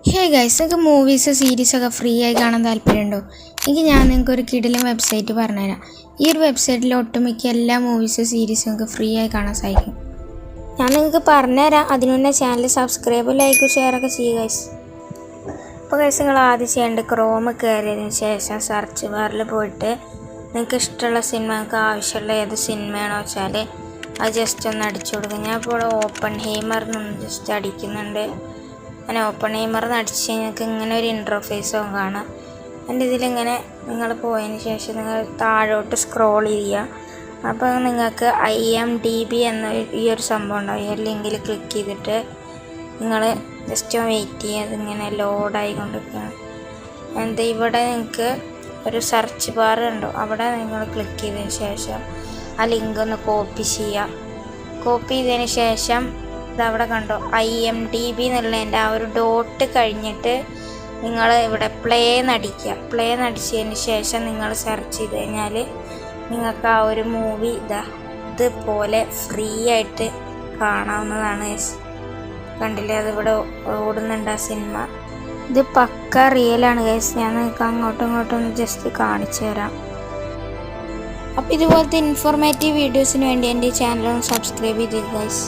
Hey guys, നിങ്ങൾക്ക് movies സീരീസൊക്കെ free ആയി കാണാൻ താല്പര്യമുണ്ടോ? ഞാൻ നിങ്ങൾക്ക് ഒരു കിടിലൻ വെബ്സൈറ്റ് പറഞ്ഞുതരാം. ഈ ഒരു വെബ്സൈറ്റിൽ ഒട്ടുമിക്ക എല്ലാ മൂവീസ് സീരീസും നിങ്ങൾക്ക് ഫ്രീ ആയി കാണാൻ സാധിക്കും. ഞാൻ നിങ്ങൾക്ക് പറഞ്ഞുതരാം. അതിനു മുന്നേ ചാനൽ സബ്സ്ക്രൈബ്, ലൈക്ക്, ഷെയറൊക്കെ ചെയ്യുക ഗൈസ്. അപ്പോൾ ഗൈസ്, നിങ്ങൾ ആദ്യം ചെയ്യേണ്ടത് ക്രോം കയറിയതിന് ശേഷം സെർച്ച് ബാറിൽ പോയിട്ട് നിങ്ങൾക്ക് ഇഷ്ടമുള്ള സിനിമ, നിങ്ങൾക്ക് ആവശ്യമുള്ള ഏത് സിനിമയാണോ വെച്ചാൽ അത് ജസ്റ്റ് ഒന്ന് അടിച്ചു കൊടുക്കുക. ഞാൻ ഇപ്പോൾ ഓപ്പൺഹൈമർ എന്നൊന്ന് ജസ്റ്റ് അടിക്കുന്നുണ്ട്. അങ്ങനെ ഓപ്പൺഹൈമർ അടിച്ച് നിങ്ങൾക്ക് ഇങ്ങനെ ഒരു ഇൻട്രോഫേസും കാണാം. എൻ്റെ ഇതിലിങ്ങനെ നിങ്ങൾ പോയതിന് ശേഷം നിങ്ങൾ താഴോട്ട് സ്ക്രോൾ ചെയ്യുക. അപ്പോൾ നിങ്ങൾക്ക് IMDb എന്ന ഈ ഒരു സംഭവം ഉണ്ടാവും. ഈ ഒരു ലിങ്കിൽ ക്ലിക്ക് ചെയ്തിട്ട് നിങ്ങൾ ജസ്റ്റ് വെയിറ്റ് ചെയ്യുക. അതിങ്ങനെ ലോഡായിക്കൊണ്ടിരിക്കുകയാണ്. എന്നിട്ട് ഇവിടെ നിങ്ങൾക്ക് ഒരു സെർച്ച് ബാർ ഉണ്ടോ, അവിടെ നിങ്ങൾ ക്ലിക്ക് ചെയ്തതിന് ശേഷം ആ ലിങ്ക് ഒന്ന് കോപ്പി ചെയ്യുക. കോപ്പി ചെയ്തതിന് ശേഷം ഇതവിടെ കണ്ടോ IMDb എന്നുള്ളതിൻ്റെ ആ ഒരു ഡോട്ട് കഴിഞ്ഞിട്ട് നിങ്ങൾ ഇവിടെ പ്ലേ നടിക്കുക. പ്ലേ നടിച്ചതിന് ശേഷം നിങ്ങൾ സെർച്ച് ചെയ്ത് കഴിഞ്ഞാൽ നിങ്ങൾക്ക് ആ ഒരു മൂവി ഇതുപോലെ ഫ്രീ ആയിട്ട് കാണാവുന്നതാണ്. കണ്ടില്ലേ, അതിവിടെ ഓടുന്നുണ്ട് ആ സിനിമ. ഇത് പക്ക റിയലാണ് ഗൈസ്. ഞാൻ നിങ്ങൾക്ക് അങ്ങോട്ടും ഇങ്ങോട്ടും ഒന്ന് ജസ്റ്റ് കാണിച്ചു തരാം. അപ്പോൾ ഇതുപോലത്തെ ഇൻഫോർമേറ്റീവ് വീഡിയോസിന് വേണ്ടി എൻ്റെ ചാനൽ ഒന്ന് സബ്സ്ക്രൈബ് ചെയ്തിരിക്കുക ഗൈസ്.